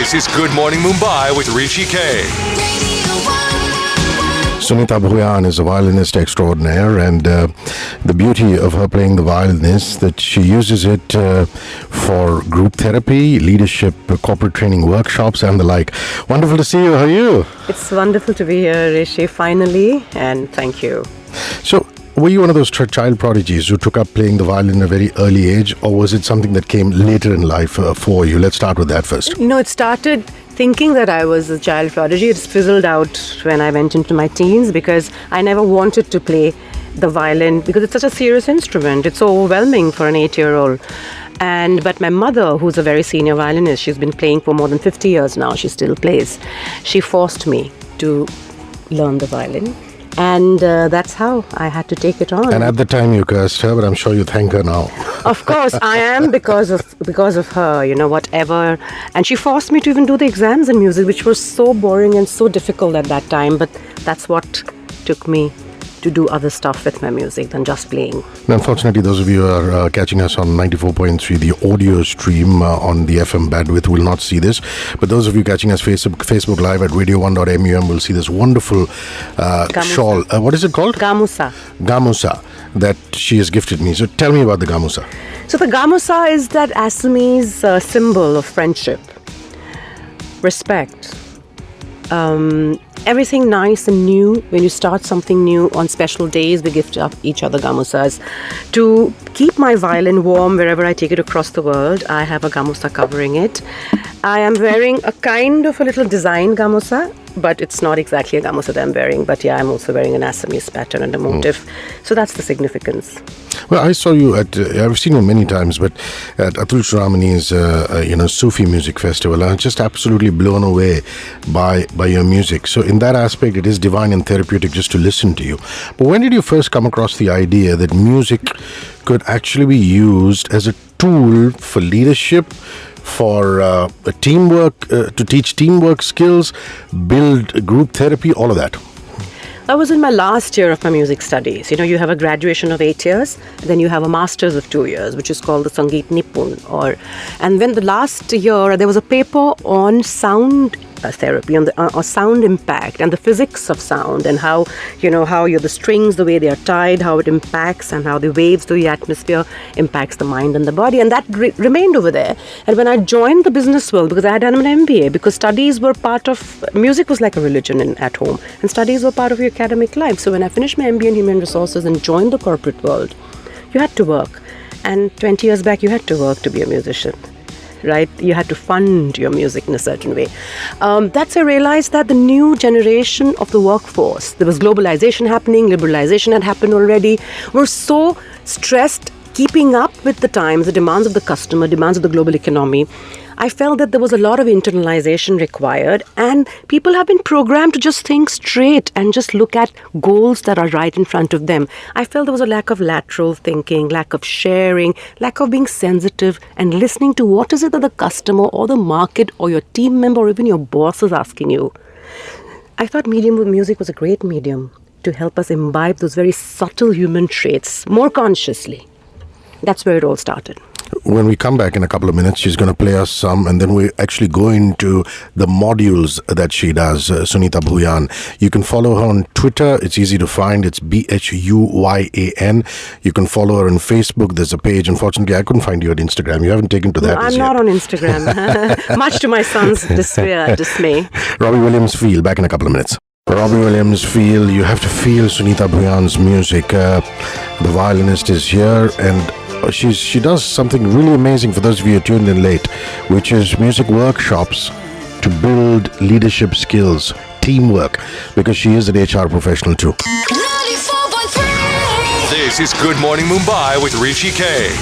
This is Good Morning Mumbai with Hrishikesh. Sunita Bhuyan is a violinist extraordinaire, and the beauty of her playing the violin is that she uses it for group therapy, leadership, corporate training workshops and the like. Wonderful to see you. How are you? It's wonderful to be here, Rishi, finally, and thank you. So, were you one of those child prodigies who took up playing the violin at a very early age, or was it something that came later in life for you? Let's start with that first. No, it started thinking that I was a child prodigy. It's fizzled out when I went into my teens because I never wanted to play the violin because it's such a serious instrument. It's so overwhelming for an 8-year-old. But my mother, who's a very senior violinist, she's been playing for more than 50 years now. She still plays. She forced me to learn the violin. And that's how I had to take it on. And at the time you cursed her, but I'm sure you thank her now. Of course, I am because of her, whatever. And she forced me to even do the exams in music, which was so boring and so difficult at that time. But that's what took me to do other stuff with my music than just playing. Unfortunately, those of you who are catching us on 94.3, the audio stream on the FM bandwidth will not see this. But those of you catching us Facebook Live at radio1.mum will see this wonderful shawl. What is it called? Gamusa. Gamusa that she has gifted me. So tell me about the Gamusa. So the Gamusa is that Assamese symbol of friendship, respect. Everything nice and new. When you start something new on special days, we gift up each other gamusas. To keep my violin warm wherever I take it across the world, I have a gamusa covering it. I am wearing a kind of a little design gamusa, but it's not exactly a gamusa that I'm wearing. But yeah, I'm also wearing an Assamese pattern and a motif. So that's the significance. Well, I saw you I've seen you many times, but at Atul Shramani's, Sufi music festival, I'm just absolutely blown away by your music. So in that aspect, it is divine and therapeutic just to listen to you. But when did you first come across the idea that music could actually be used as a tool for leadership, for teamwork, to teach teamwork skills, build group therapy, all of that? I was in my last year of my music studies. You have a graduation of 8 years, then you have a master's of 2 years, which is called the Sangeet Nipun. And when the last year, there was a paper on sound therapy, on the sound impact and the physics of sound, and how the strings, the way they are tied, how it impacts, and how the waves through the atmosphere impacts the mind and the body. And that remained over there. And when I joined the business world, because I had done an MBA, because studies were part of, music was like a religion at home, and studies were part of your academic life. So when I finished my MBA in Human Resources and joined the corporate world, you had to work. And 20 years back, you had to work to be a musician. Right? You had to fund your music in a certain way. That's I realized that the new generation of the workforce, there was globalization happening, liberalization had happened already, were so stressed keeping up with the times, the demands of the customer, demands of the global economy. I felt that there was a lot of internalization required, and people have been programmed to just think straight and just look at goals that are right in front of them. I felt there was a lack of lateral thinking, lack of sharing, lack of being sensitive and listening to what is it that the customer or the market or your team member or even your boss is asking you. I thought medium with music was a great medium to help us imbibe those very subtle human traits more consciously. That's where it all started. When we come back in a couple of minutes, she's going to play us some, and then we actually go into the modules that she does, Sunita Bhuyan. You can follow her on Twitter. It's easy to find. It's Bhuyan. You can follow her on Facebook. There's a page. Unfortunately, I couldn't find you at Instagram. You haven't taken to that. No, I'm not on Instagram, much to my son's dismay. Robbie Williams Feel, back in a couple of minutes. Robbie Williams Feel, you have to feel Sunita Bhuyan's music. The violinist is here, and she does something really amazing for those of you who tuned in late, which is music workshops to build leadership skills, teamwork, because she is an HR professional too. 94.3. This is Good Morning Mumbai with Hrishikesh.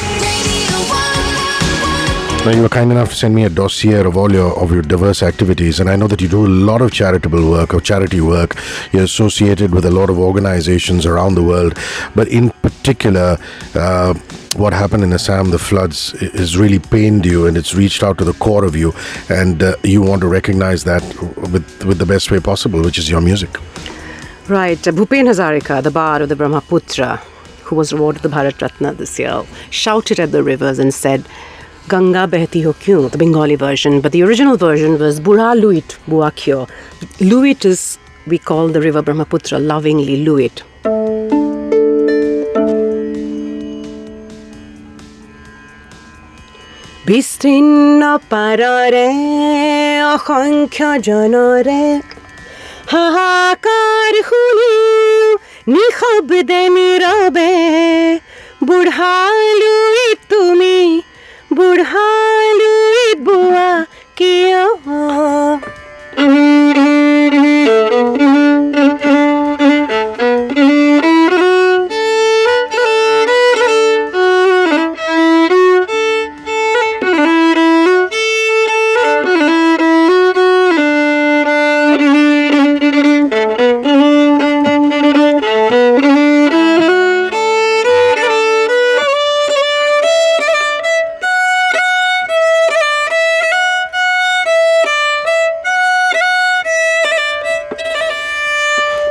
Now, you were kind enough to send me a dossier of all your diverse activities, and I know that you do a lot of charitable work or charity work. You're associated with a lot of organizations around the world, but in particular, what happened in Assam, the floods, has really pained you, and it's reached out to the core of you, and you want to recognize that with the best way possible, which is your music. Right. Bhupen Hazarika, the Bard of the Brahmaputra, who was awarded the Bharat Ratna this year, shouted at the rivers and said, Ganga Behti Ho Kyun, the Bengali version. But the original version was Budha Luit Bua Kyo. Luit is, we call the river Brahmaputra lovingly Luit. Bistinna parare asankhya janare हाहाकार हुई निखबदे नीरबे बुढ़ालुई तुमी बुढ़ालुई बुआ किया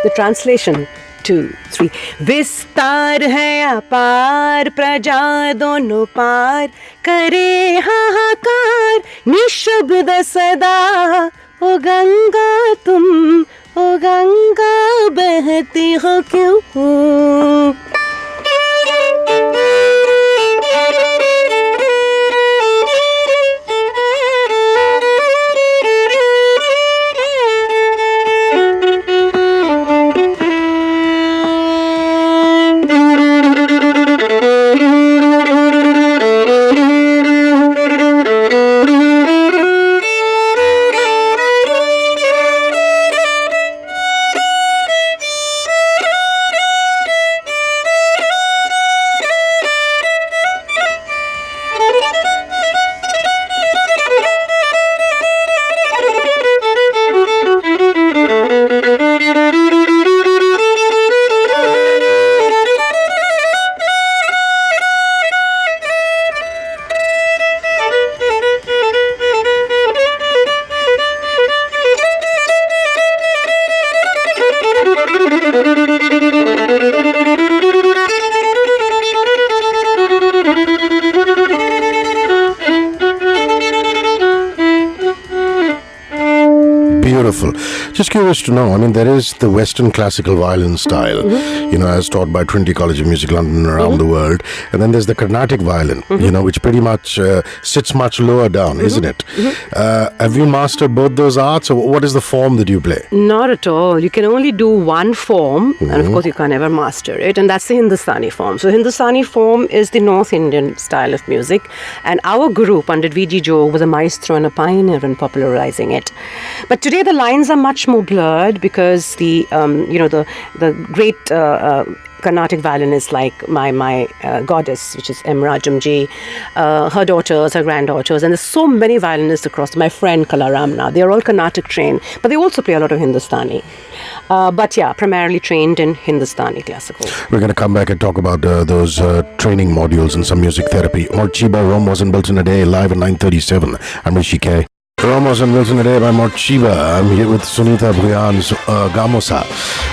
The translation, 2, 3. विस्तार है अपार प्रजा दोनों पार करे हाहाकार निशब्द सदा ओ गंगा तुम ओ गंगा बहती हो क्यों Beautiful. Just curious to know, I mean, there is the Western classical violin style, you know, as taught by Trinity College of Music London and around the world. And then there's the Carnatic violin, you know, which pretty much sits much lower down, isn't it? Have you mastered both those arts, or what is the form that you play? Not at all. You can only do one form, and of course you can't ever master it, and that's the Hindustani form. So Hindustani form is the North Indian style of music, and our guru, Pandit V.G. Jog, was a maestro and a pioneer in popularizing it. But today the lines are much more blurred because the great Carnatic violinists like my goddess, which is M. Rajamji, her daughters, her granddaughters, and there's so many violinists across. My friend Kala Ramna, they're all Carnatic trained, but they also play a lot of Hindustani. But yeah, primarily trained in Hindustani classical. We're going to come back and talk about those training modules and some music therapy. Morchiba, Rome wasn't built in a day, live at 9:37. I'm Hrishikesh. Rome wasn't built in a day by Morchiba. I'm here with Sunita Bhuyan's Gamosa.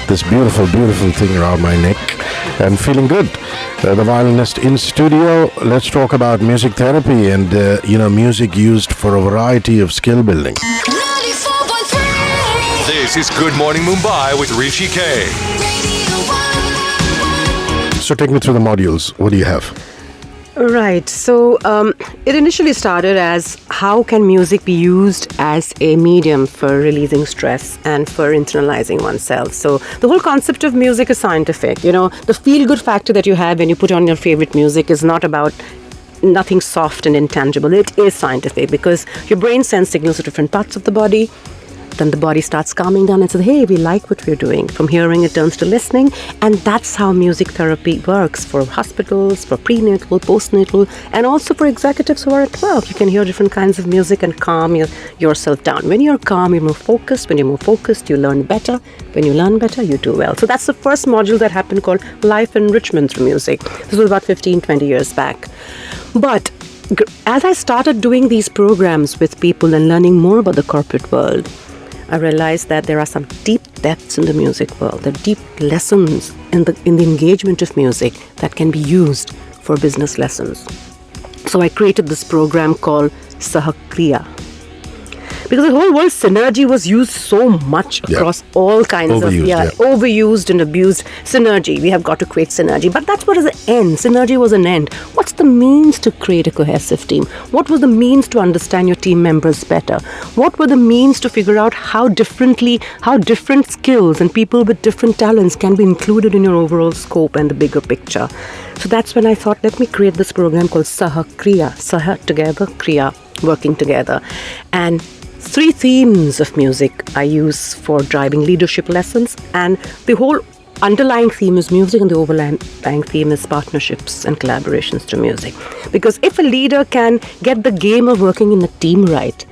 This beautiful, beautiful thing around my neck. And feeling good. The violinist in studio. Let's talk about music therapy and, music used for a variety of skill building. This is Good Morning Mumbai with Hrishikesh. So take me through the modules. What do you have? Right. So it initially started as how can music be used as a medium for releasing stress and for internalizing oneself. So the whole concept of music is scientific. You know, the feel-good factor that you have when you put on your favorite music is not about nothing soft and intangible. It is scientific because your brain sends signals to different parts of the body. Then the body starts calming down and says, hey, we like what we're doing. From hearing, it turns to listening. And that's how music therapy works for hospitals, for prenatal, postnatal, and also for executives who are at work. You can hear different kinds of music and calm yourself down. When you're calm, you're more focused. When you're more focused, you learn better. When you learn better, you do well. So that's the first module that happened called Life Enrichment Through Music. This was about 15, 20 years back. But as I started doing these programs with people and learning more about the corporate world, I realized that there are some deep depths in the music world, there are deep lessons in the engagement of music that can be used for business lessons. So I created this program called Sahakriya. Because the whole word synergy was used so much across all kinds overused and abused. Synergy, we have got to create synergy. But that's what is the end. Synergy was an end. What's the means to create a cohesive team? What was the means to understand your team members better? What were the means to figure out how different skills and people with different talents can be included in your overall scope and the bigger picture? So that's when I thought, let me create this program called Sahakriya. Saha, together, Kriya, working together. And 3 themes of music I use for driving leadership lessons, and the whole underlying theme is music and the overlying theme is partnerships and collaborations to music. Because if a leader can get the game of working in a team right,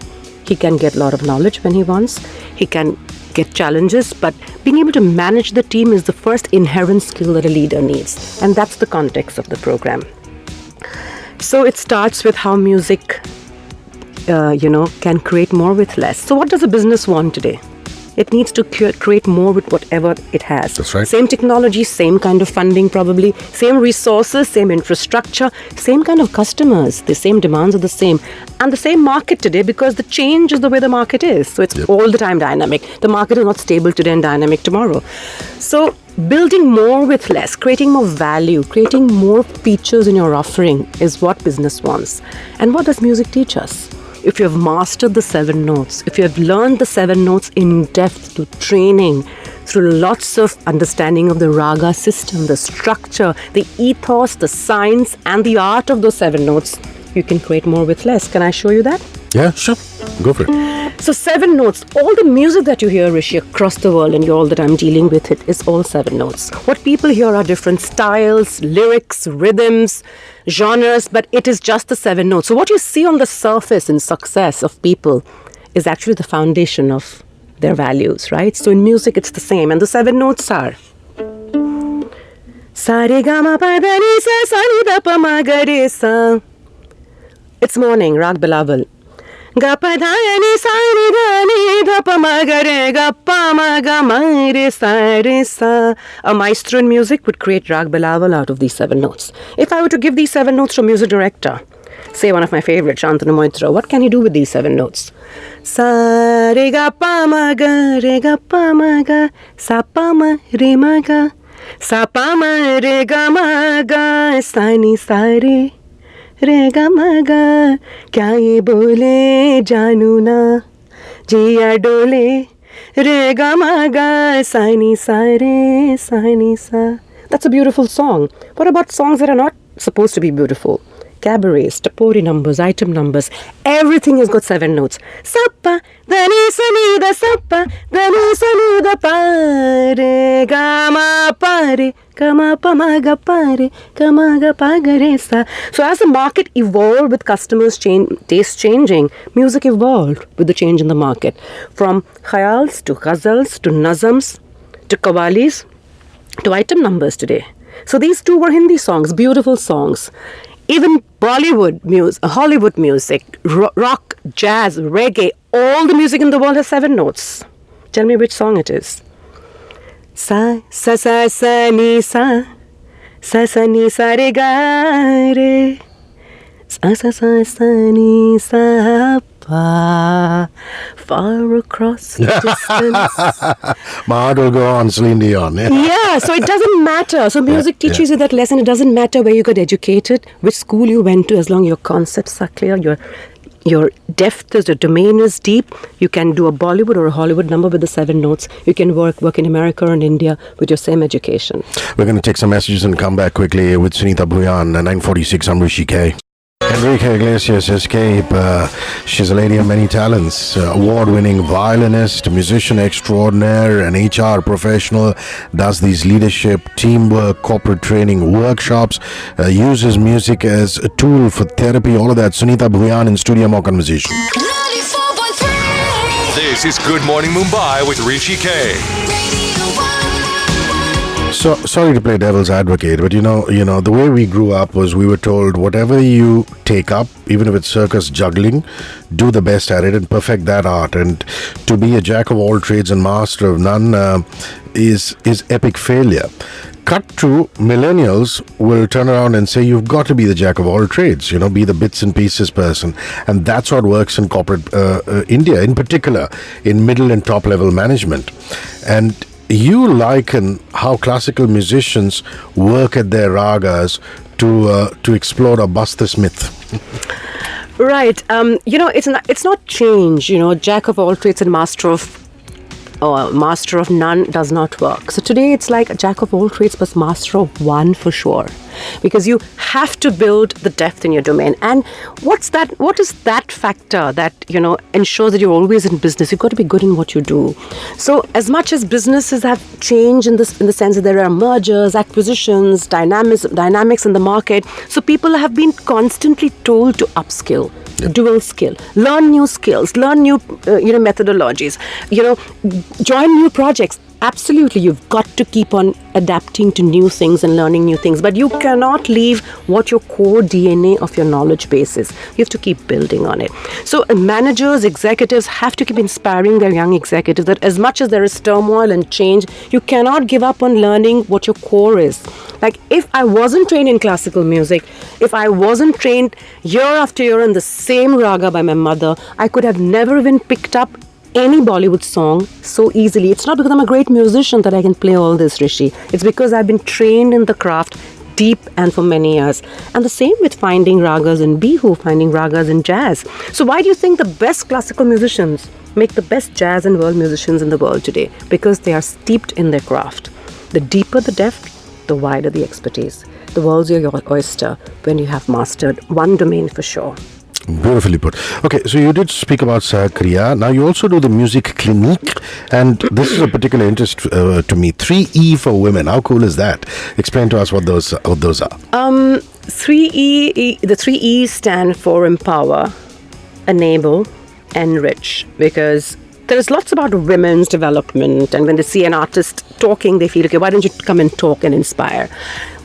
he can get a lot of knowledge when he wants, he can get challenges, but being able to manage the team is the first inherent skill that a leader needs. And that's the context of the program. So it starts with how music can create more with less. So what does a business want today? It needs to create more with whatever it has. That's right. Same technology, same kind of funding probably, same resources, same infrastructure, same kind of customers. The same demands are the same. And the same market today, because the change is the way the market is. So it's all the time dynamic. The market is not stable today and dynamic tomorrow. So building more with less, creating more value, creating more features in your offering is what business wants. And what does music teach us? If you have mastered the 7 notes, if you have learned the 7 notes in depth through training, through lots of understanding of the raga system, the structure, the ethos, the science, and the art of those 7 notes, you can create more with less. Can I show you that? Yeah, sure. Go for it. So 7 notes, all the music that you hear, Rishi, across the world, and you're all the time dealing with it, is all 7 notes. What people hear are different styles, lyrics, rhythms, genres, but it is just the 7 notes. So what you see on the surface in success of people is actually the foundation of their values, right? So in music, it's the same. And the 7 notes are Sa re ga ma pa da ni sa sa ni da pa ma ga re sa. It's morning, Rag Bilawal. Ga pa da ni sa ni da ni da pa ma ga re ga pa ma ga ma re sa. A maestro in music would create Rag Bilawal out of these 7 notes. If I were to give these 7 notes to a music director, say one of my favorites, Shantanu Moitra, what can he do with these 7 notes? Sa re ga pa ma ga sa pa ma re ma ga sa pa ma re ga ma ga sa ni sa re रे गा मा गा क्या ये बोले जानू ना जिया डोले रे गा मा गा सा नी सा रे सा नी सा. That's a beautiful song. What about songs that are not supposed to be beautiful? Cabarets, tapori numbers, item numbers, everything has got 7 notes. Sappa, dani sani da sappa, dani sani da pa re ga ma pa re. So as the market evolved with customers' taste changing, music evolved with the change in the market. From khayals to ghazals to nazams to qawwalis to item numbers today. So these 2 were Hindi songs, beautiful songs. Even Bollywood music, Hollywood music, rock, jazz, reggae, all the music in the world has 7 notes. Tell me which song it is. Sa sa sa sa ni sa ni sa re ga re sa sa sa sa ni sa pa. Far across the distance. My heart will go on, Celine Dion. Yeah, so it doesn't matter. So music teaches you that lesson. It doesn't matter where you got educated, which school you went to, as long as your concepts are clear, your depth is, the domain is deep. You can do a Bollywood or a Hollywood number with the 7 notes. You can work in America or in India with your same education. We're going to take some messages and come back quickly with Sunita Bhuyan, 9:46 on Hrishikesh. Enrique Iglesias, Escape. She's a lady of many talents. Award-winning violinist, musician extraordinaire, an HR professional. Does these leadership, teamwork, corporate training workshops. Uses music as a tool for therapy. All of that. Sunita Bhuyan in studio. More conversation. 94.3. This is Good Morning Mumbai with Hrishikesh. So sorry to play devil's advocate, but the way we grew up was we were told whatever you take up, even if it's circus juggling, do the best at it and perfect that art. And to be a jack of all trades and master of none is epic failure. Cut to millennials will turn around and say you've got to be the jack of all trades, be the bits and pieces person, and that's what works in corporate India, in particular in middle and top level management. And you liken how classical musicians work at their ragas to explore or bust this myth. Right. It's not change. Jack of all trades and master of none does not work. So today it's like a jack of all trades but master of one for sure, because you have to build the depth in your domain. And what is that factor that ensures that you're always in business? You've got to be good in what you do. So as much as businesses have changed in the sense that there are mergers, acquisitions, dynamics in the market, so people have been constantly told to upskill. Yep. Dual skill, learn new skills, learn new methodologies, join new projects. Absolutely, you've got to keep on adapting to new things and learning new things, but you cannot leave what your core DNA of your knowledge base is. You have to keep building on it. So managers, executives have to keep inspiring their young executives that as much as there is turmoil and change, you cannot give up on learning what your core is. Like, if I wasn't trained in classical music, if I wasn't trained year after year in the same raga by my mother, I could have never even picked up any Bollywood song so easily. It's not because I'm a great musician that I can play all this, Rishi. It's because I've been trained in the craft deep and for many years. And the same with finding ragas in bihu, finding ragas in jazz. So why do you think the best classical musicians make the best jazz and world musicians in the world today? Because they are steeped in their craft. The deeper the depth, the wider the expertise. The world's your oyster when you have mastered one domain for sure. Beautifully put. Okay, so you did speak about Sahakriya. Now you also do the music clinique, and this is a particular interest to me. 3E for women. How cool is that? Explain to us what those are. 3E. The 3 E's stand for empower, enable, enrich, because there's lots about women's development, and when they see an artist talking, they feel, okay, why don't you come and talk and inspire?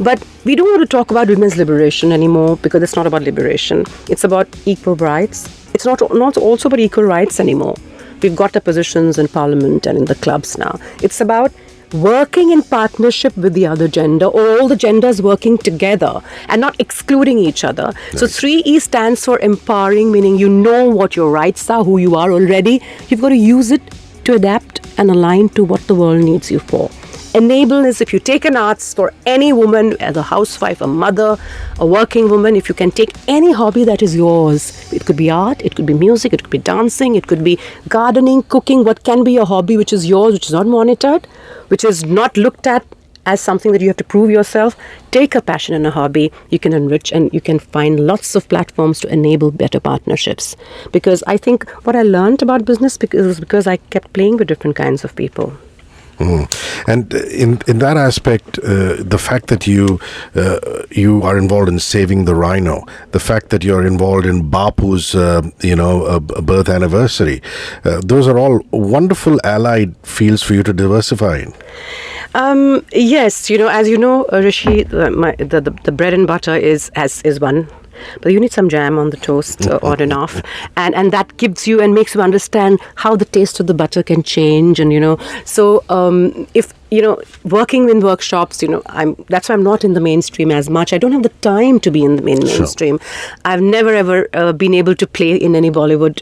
But we don't want to talk about women's liberation anymore, because it's not about liberation. It's about equal rights. It's not also about equal rights anymore. We've got the positions in parliament and in the clubs now. It's about working in partnership with the other gender, or all the genders working together and not excluding each other. Right. So 3E stands for empowering, meaning you know what your rights are, who you are already. You've got to use it to adapt and align to what the world needs you for. Enable is if you take an arts for any woman, as a housewife, a mother, a working woman, if you can take any hobby that is yours. It could be art, it could be music, it could be dancing, it could be gardening, cooking, what can be a hobby which is yours, which is not monitored, which is not looked at as something that you have to prove yourself. Take a passion and a hobby, you can enrich, and you can find lots of platforms to enable better partnerships. Because I think what I learned about business was because I kept playing with different kinds of people. Mm. And in that aspect, the fact that you are involved in saving the rhino, the fact that you're involved in Bapu's birth anniversary, those are all wonderful allied fields for you to diversify in. Yes, as you know, Rishi, the bread and butter is one. But you need some jam on the toast on and off, and that gives you and makes you understand how the taste of the butter can change. And so if working in workshops, that's why I'm not in the mainstream as much. I don't have the time to be in the mainstream. Sure. I've never ever been able to play in any Bollywood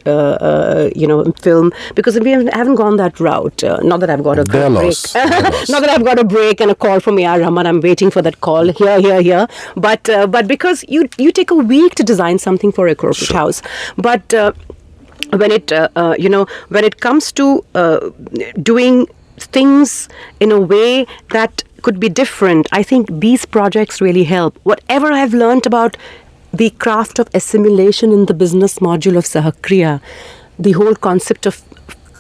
film, because we haven't gone that route. Not that I've got a break. Not that I've got a break and a call from A.R. Rahman. I'm waiting for that call here. But because you take a week to design something for a corporate Sure. house, but when it comes to doing things in a way that could be different, I think these projects really help. Whatever I've learned about the craft of assimilation in the business module of Sahakriya, the whole concept of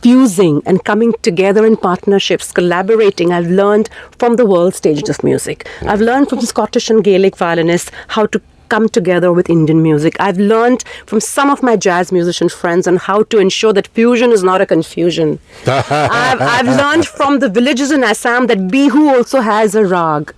fusing and coming together in partnerships, collaborating, I've learned from the world stages of music. I've learned from Scottish and Gaelic violinists how to come together with Indian music. I've learned from some of my jazz musician friends on how to ensure that fusion is not a confusion. I've learned from the villages in Assam that Bihu also has a rag.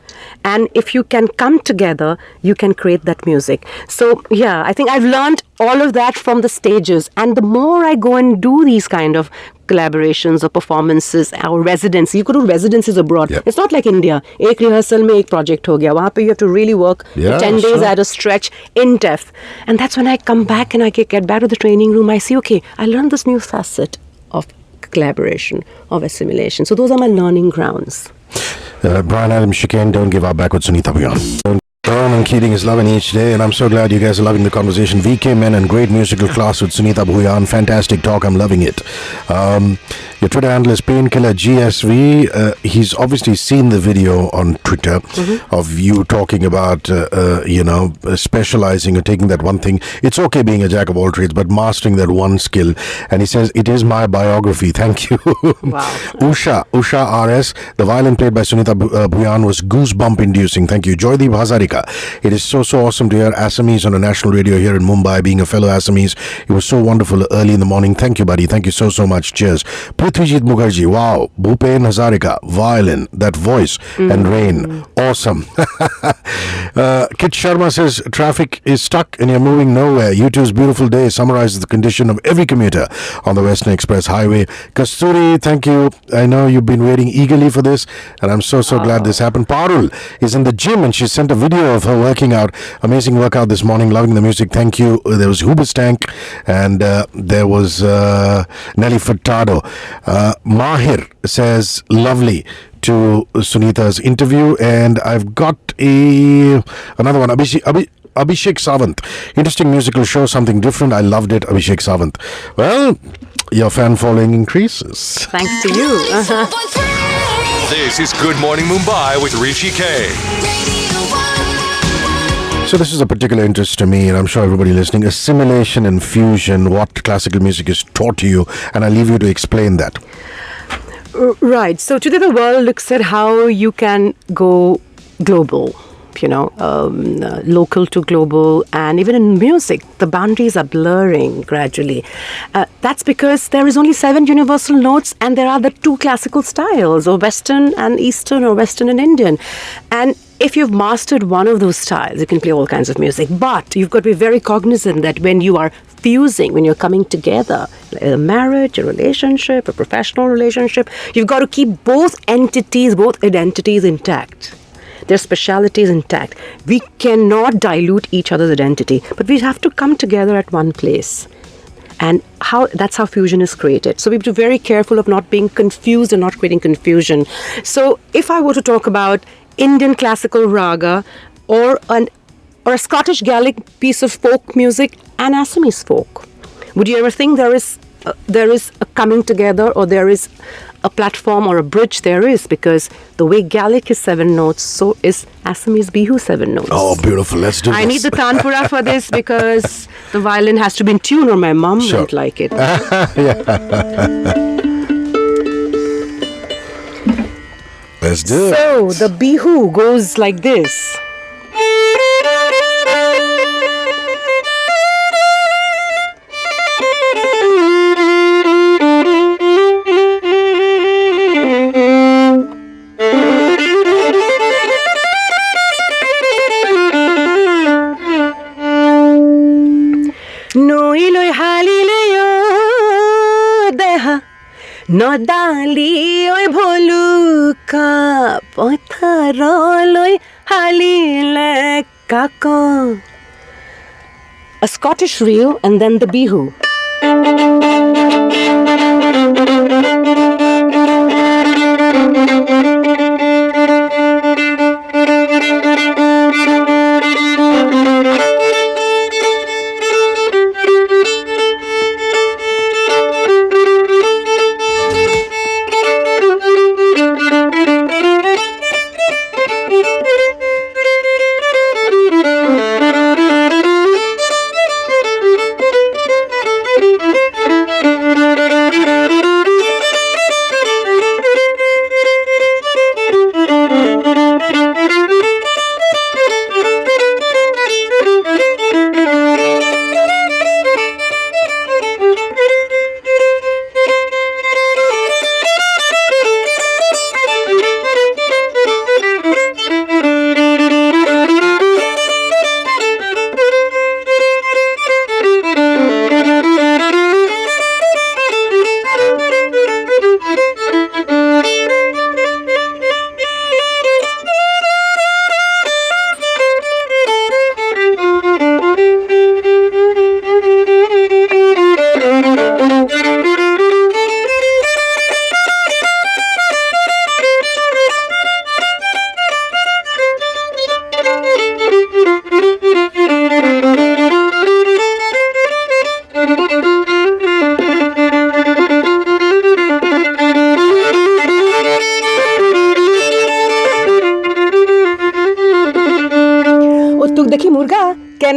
And if you can come together, you can create that music. So, yeah, I think I've learned all of that from the stages. And the more I go and do these kind of collaborations or performances or residency, you could do residencies abroad. Yep. It's not like India. Ek rehearsal mein ek project ho gaya. Wahan pe you have to really work for 10 days at a stretch in depth. And that's when I come back and I get back to the training room. I see, okay, I learned this new facet of collaboration, of assimilation. So those are my learning grounds. Brian Adam Chicane, don't give up back with Sunita Bhuyan. And Keating is loving each day, and I'm so glad you guys are loving the conversation. VK Men and great musical class with Sunita Bhuyan. Fantastic talk, I'm loving it. Your Twitter handle is Painkiller GSV. He's obviously seen the video on Twitter of you talking about, specializing or taking that one thing. It's okay being a jack of all trades, but mastering that one skill. And he says, it is my biography. Thank you. Wow. Usha RS, the violin played by Sunita Bhuyan was goosebump inducing. Thank you. Joydeep Hazarika. It is so awesome to hear Assamese on a national radio here in Mumbai. Being a fellow Assamese, it was so wonderful early in the morning. Thank you, buddy. Thank you so much. Cheers. Prithwijit Mukherjee, wow. Bhupen Hazarika, violin, that voice and rain, awesome. Kit Sharma says traffic is stuck and you're moving nowhere. U2's beautiful day summarizes the condition of every commuter on the Western Express Highway. Kasturi, thank you. I know you've been waiting eagerly for this, and I'm so glad this happened. Parul is in the gym and she sent a video of her working out. Amazing workout this morning, loving the music. Thank you. There was Huberstank and there was Nelly Furtado. Mahir says lovely to Sunita's interview, and I've got another one. Abhishek Sawant, interesting musical show, something different. I loved it. Abhishek Sawant. Well, your fan following increases. Thanks to you. This is Good Morning Mumbai with Rishi K. So this is a particular interest to me, and I'm sure everybody listening. Assimilation and fusion, what classical music is taught to you, and I leave you to explain that. Right. So today the world looks at how you can go global, local to global, and even in music, the boundaries are blurring gradually. That's because there is only 7 universal notes, and there are the 2 classical styles, or Western and Eastern, or Western and Indian. And if you've mastered one of those styles, you can play all kinds of music. But you've got to be very cognizant that when you are fusing, when you're coming together, a marriage, a relationship, a professional relationship, you've got to keep both entities, both identities intact. Their specialities intact. We cannot dilute each other's identity, but we have to come together at one place. And that's how fusion is created. So we have to be very careful of not being confused and not creating confusion. So if I were to talk about Indian classical raga or a Scottish Gaelic piece of folk music and Assamese folk, would you ever think there is a coming together, or there is a platform or a bridge? There is, because the way Gaelic is 7 notes, so is Assamese Bihu 7 notes. Oh, beautiful. Let's do this. I need the tanpura for this because the violin has to be in tune, or my mom won't like it. Let's do it. So the Bihu goes like this. Nodali oi bholuka potharoloi halile kako. A Scottish reel and then the Bihu.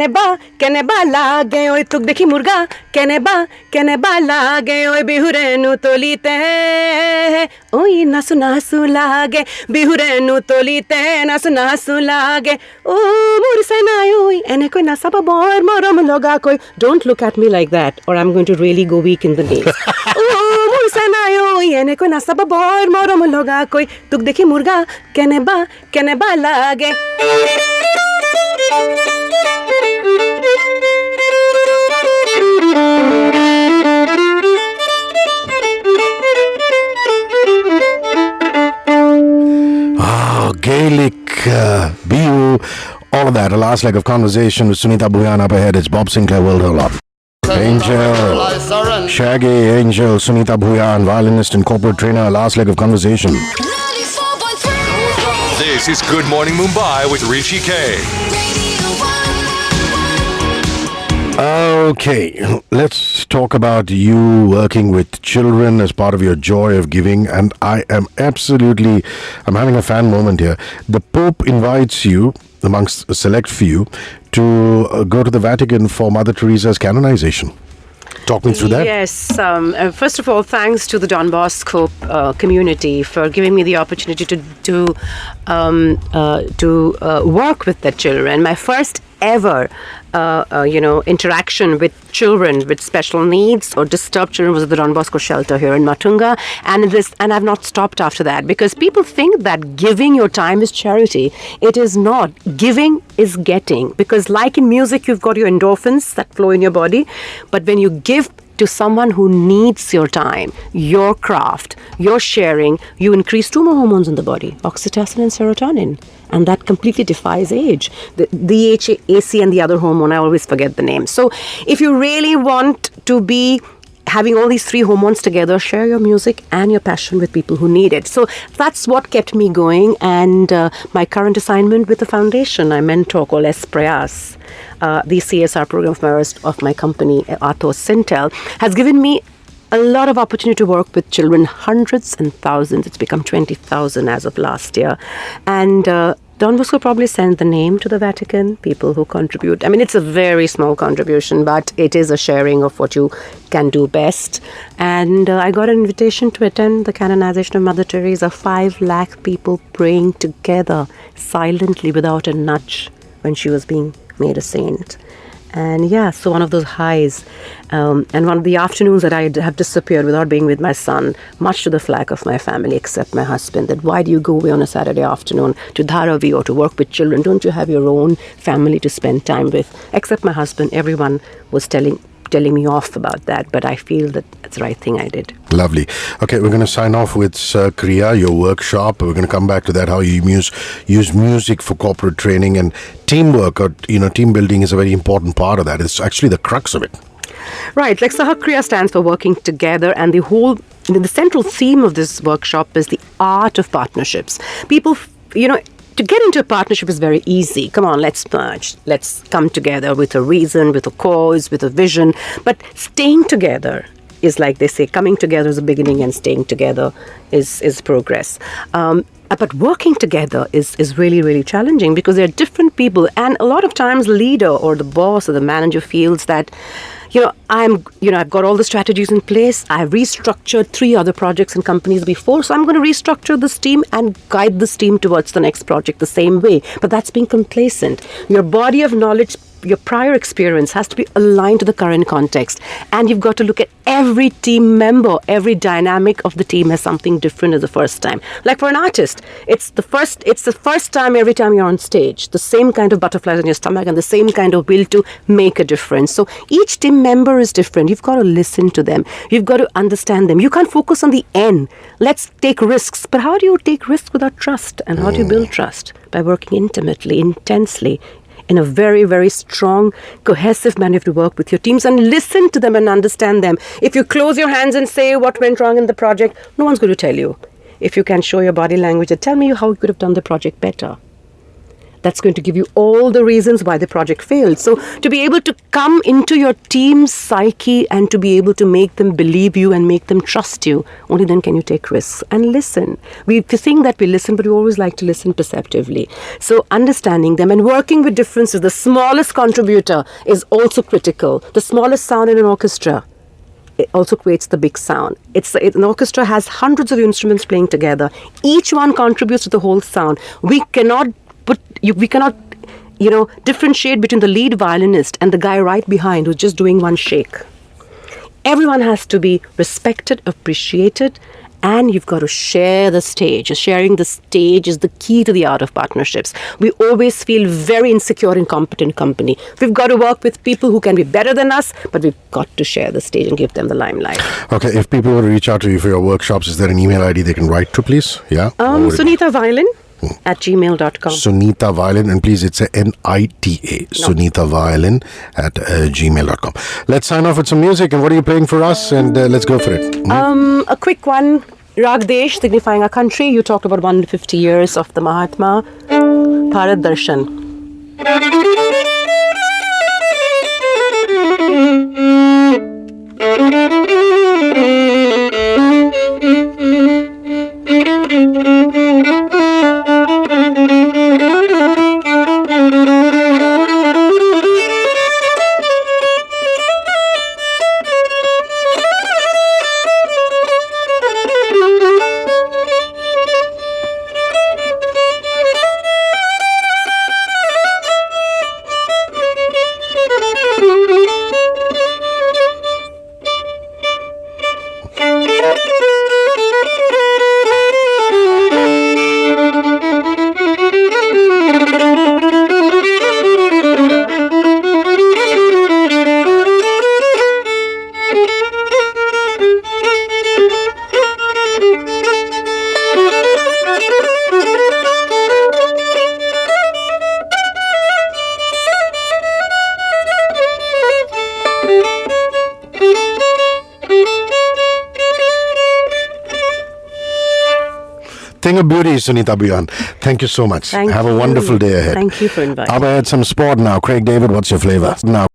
Keneba lage oi tuk dekhi murga Keneba lage oi bihurenu tolite oi nasu lage bihurenu tolite nasu lage o mursanai oi ene koi nasaba bor morom loga koi. Don't look at me like that or I'm going to really go weak in the knees. O mursanai oi ene koi nasaba bor morom loga koi tuk dekhi murga Keneba lage. Gaelic, BU, all of that. A last leg of conversation with Sunita Bhuyan up ahead. It's Bob Sinclair World Whole Lot. Angel, Shaggy, Angel, Sunita Bhuyan, violinist and corporate trainer. Last leg of conversation. This is Good Morning Mumbai with Hrishikesh. Okay, let's talk about you working with children as part of your joy of giving. And I'm having a fan moment here. The Pope invites you, amongst a select few, to go to the Vatican for Mother Teresa's canonization. Talk me through that. Yes. First of all, thanks to the Don Bosco community for giving me the opportunity to work with the children. My first ever interaction with children with special needs or disturbed children was at the Don Bosco shelter here in Matunga, and I've not stopped after that, because people think that giving your time is charity. It is not. Giving is getting, because like in music, you've got your endorphins that flow in your body, but when you give to someone who needs your time, your craft, your sharing, you increase two more hormones in the body, oxytocin and serotonin. And that completely defies age. The DHA, and the other hormone, I always forget the name. So if you really want to be having all these three hormones together, share your music and your passion with people who need it. So that's what kept me going. And my current assignment with the foundation, I mentor called Espreas, the CSR program of my company, Athos Sintel, has given me a lot of opportunity to work with children, hundreds and thousands. It's become 20,000 as of last year. And Don Bosco probably sent the name to the Vatican, people who contribute. I mean, it's a very small contribution, but it is a sharing of what you can do best. And I got an invitation to attend the canonization of Mother Teresa. 5 lakh people praying together silently without a nudge when she was being made a saint. And yeah, so one of those highs. And one of the afternoons that I have disappeared without being with my son, much to the flag of my family, except my husband, that why do you go away on a Saturday afternoon to Dharavi or to work with children? Don't you have your own family to spend time with? Except my husband, everyone was telling me off about that, but I feel that that's the right thing I did. Lovely. Okay, we're going to sign off with Kriya, your workshop. We're going to come back to that, how you use music for corporate training, and teamwork or team building is a very important part of that. It's actually the crux of it. Right, like Sahakriya stands for working together, and the central theme of this workshop is the art of partnerships. People, to get into a partnership is very easy. Come on, let's merge. Let's come together with a reason, with a cause, with a vision. But staying together is, like they say, coming together is a beginning and staying together is progress. But working together is really, really challenging, because there are different people. And a lot of times the leader or the boss or the manager feels that, I've got all the strategies in place. I've restructured 3 other projects and companies before, so I'm going to restructure this team and guide this team towards the next project the same way. But that's being complacent. Your body of knowledge, your prior experience has to be aligned to the current context. And you've got to look at every team member, every dynamic of the team as something different as the first time. Like for an artist, it's the first time every time you're on stage, the same kind of butterflies in your stomach and the same kind of will to make a difference. So each team member is different. You've got to listen to them. You've got to understand them. You can't focus on the end. Let's take risks. But how do you take risks without trust? And how do you build trust? By working intimately, intensely, in a very, very strong, cohesive manner. You have to work with your teams and listen to them and understand them. If you close your hands and say what went wrong in the project, no one's going to tell you. If you can show your body language and tell me how you could have done the project better. that's going to give you all the reasons why the project failed. So to be able to come into your team's psyche and to be able to make them believe you and make them trust you, only then can you take risks and listen. We think that we listen, but we always like to listen perceptively. So understanding them and working with differences. The smallest contributor is also critical. The smallest sound in an orchestra, it also creates the big sound. An orchestra has hundreds of instruments playing together. Each one contributes to the whole sound. We cannot differentiate between the lead violinist and the guy right behind who's just doing one shake. Everyone has to be respected, appreciated, and you've got to share the stage. Sharing the stage is the key to the art of partnerships. We always feel very insecure in competent company. We've got to work with people who can be better than us, but we've got to share the stage and give them the limelight. Okay, if people want to reach out to you for your workshops, is there an email ID they can write to, please? Yeah? Sunita Violin at gmail.com. Sunita Violin, and please, it's a N-I-T-A. Sunita Violin at gmail.com. Let's sign off with some music. And what are you playing for us? And let's go for it. A quick one. Rag Desh, signifying a country. You talked about 150 years of the Mahatma. Bharat Darshan. Thing of beauty, Sunita Bhuyan. Thank you so much. Thank Have a you. wonderful day ahead. Thank you for inviting me. I'll add some sport now. Craig David, what's your flavor? Now.